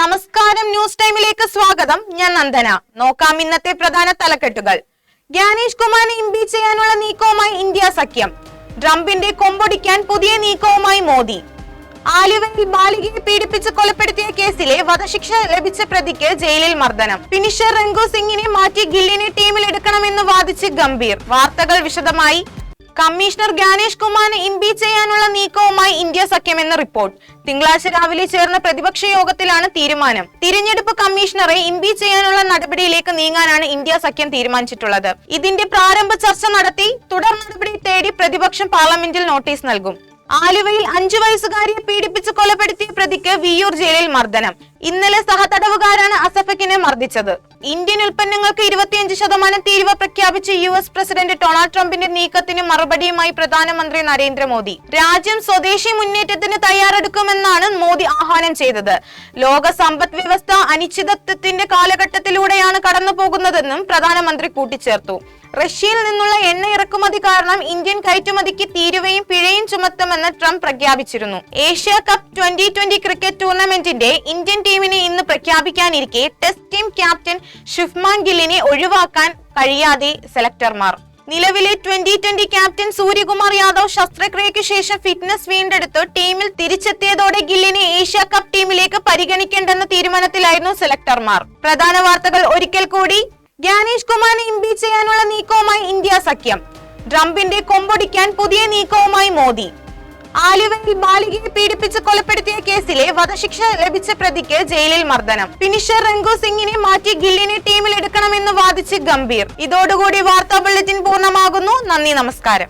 നമസ്കാരം, ന്യൂസ് ടൈമിലേക്ക് സ്വാഗതം. ഞാൻ നന്ദന. നോക്കാം ഇന്നത്തെ പ്രധാന തലക്കെട്ടുകൾ. ഗ്യാനേഷ് കുമാറിനെ ഇംപീച്ച് ചെയ്യാനുള്ള നീക്കവുമായി ഇന്ത്യ സഖ്യം. ട്രംപിന്റെ കൊമ്പൊടിക്കാൻ പുതിയ നീക്കവുമായി മോദി. ആലുവയിൽ ബാലികയെ പീഡിപ്പിച്ച് കൊലപ്പെടുത്തിയ കേസിലെ വധശിക്ഷ ലഭിച്ച പ്രതിക്ക് ജയിലിൽ മർദ്ദനം. ഫിനിഷർ റെങ്കു സിംഗിനെ മാറ്റി ഗില്ലിനെ ടീമിൽ എടുക്കണമെന്ന് വാദിച്ച് ഗംഭീർ. വാർത്തകൾ വിശദമായി. കമ്മീഷണർ ഗ്യാനേഷ് കുമാറിനെ ഇംപീച്ച് ചെയ്യാനുള്ള നീക്കവുമായി ഇന്ത്യ സഖ്യമെന്ന് റിപ്പോർട്ട്. തിങ്കളാഴ്ച രാവിലെ ചേർന്ന പ്രതിപക്ഷ യോഗത്തിലാണ് തീരുമാനം. തിരഞ്ഞെടുപ്പ് കമ്മീഷണറെ ഇംപീച്ച് ചെയ്യാനുള്ള നടപടിയിലേക്ക് നീങ്ങാനാണ് ഇന്ത്യ സഖ്യം തീരുമാനിച്ചിട്ടുള്ളത്. ഇതിന്റെ പ്രാരംഭ ചർച്ച നടത്തി തുടർ നടപടി തേടി പ്രതിപക്ഷം പാർലമെന്റിൽ നോട്ടീസ് നൽകും. ആലുവയിൽ 5 വയസ്സുകാരിയെ പീഡിപ്പിച്ച് കൊലപ്പെടുത്തിയ പ്രതിക്ക് വിയ്യൂർ ജയിലിൽ മർദ്ദനം. ഇന്നലെ സഹതടവുകാരാണ് അസഫക്കിനെ മർദ്ദിച്ചത്. ഇന്ത്യൻ ഉൽപ്പന്നങ്ങൾക്ക് 25% തീരുവ പ്രഖ്യാപിച്ച US പ്രസിഡന്റ് ഡൊണാൾഡ് ട്രംപിന്റെ നീക്കത്തിന് മറുപടിയുമായി പ്രധാനമന്ത്രി നരേന്ദ്രമോദി. രാജ്യം സ്വദേശി മുന്നേറ്റത്തിന് തയ്യാറെടുക്കുമെന്നാണ് മോദി ആഹ്വാനം ചെയ്തത്. ലോക സമ്പദ് വ്യവസ്ഥ അനിശ്ചിതത്വത്തിന്റെ കാലഘട്ടത്തിലൂടെയാണ് കടന്നു പോകുന്നതെന്നും പ്രധാനമന്ത്രി കൂട്ടിച്ചേർത്തു. റഷ്യയിൽ നിന്നുള്ള എണ്ണ ഇറക്കുമതി കാരണം ഇന്ത്യൻ കയറ്റുമതിക്ക് തീരുവയും പിഴയും ചുമത്തുമെന്ന് ട്രംപ് പ്രഖ്യാപിച്ചിരുന്നു. ഏഷ്യ കപ്പ് 2020 ക്രിക്കറ്റ് ടൂർണമെന്റിന്റെ ഇന്ത്യൻ ടീമിനെ ഇന്ന് പ്രഖ്യാപിക്കാനിരിക്കെ ടെസ്റ്റ് ടീം ക്യാപ്റ്റൻ ശുഭ്മാൻ ഗില്ലിനെ ഒഴിവാക്കാൻ കഴിയാതെ സെലക്ടർമാർ. നിലവിലെ 2020 ക്യാപ്റ്റൻ സൂര്യകുമാർ യാദവ് ശസ്ത്രക്രിയയ്ക്ക് ശേഷം ഫിറ്റ്നസ് വീണ്ടെടുത്ത് ടീമിൽ തിരിച്ചെത്തിയതോടെ ഗില്ലിനെ ഏഷ്യ കപ്പ് ടീമിലേക്ക് പരിഗണിക്കേണ്ടെന്ന തീരുമാനത്തിലായിരുന്നു സെലക്ടർമാർ. പ്രധാന വാർത്തകൾ ഒരിക്കൽ കൂടി. ഗ്യാനേഷ് കുമാറിനെ ഇംപീച്ച് ചെയ്യാനുള്ള നീക്കവുമായി ഇന്ത്യ സഖ്യം. ട്രംപിന്റെ കൊമ്പൊടിക്കാൻ പുതിയ നീക്കവുമായി മോദി. ആലുവയിൽ ബാലികയെ പീഡിപ്പിച്ച് കൊലപ്പെടുത്തിയ കേസിലെ വധശിക്ഷ ലഭിച്ച പ്രതിക്ക് ജയിലിൽ മർദ്ദനം. ഫിനിഷർ റെങ്കു സിംഗിനെ മാറ്റി ഗില്ലിനെ ടീമിൽ എടുക്കണമെന്ന് വാദിച്ച് ഗംഭീർ. ഇതോടുകൂടി വാർത്താ ബുള്ളറ്റിൻ പൂർണ്ണമാകുന്നു. നന്ദി, നമസ്കാരം.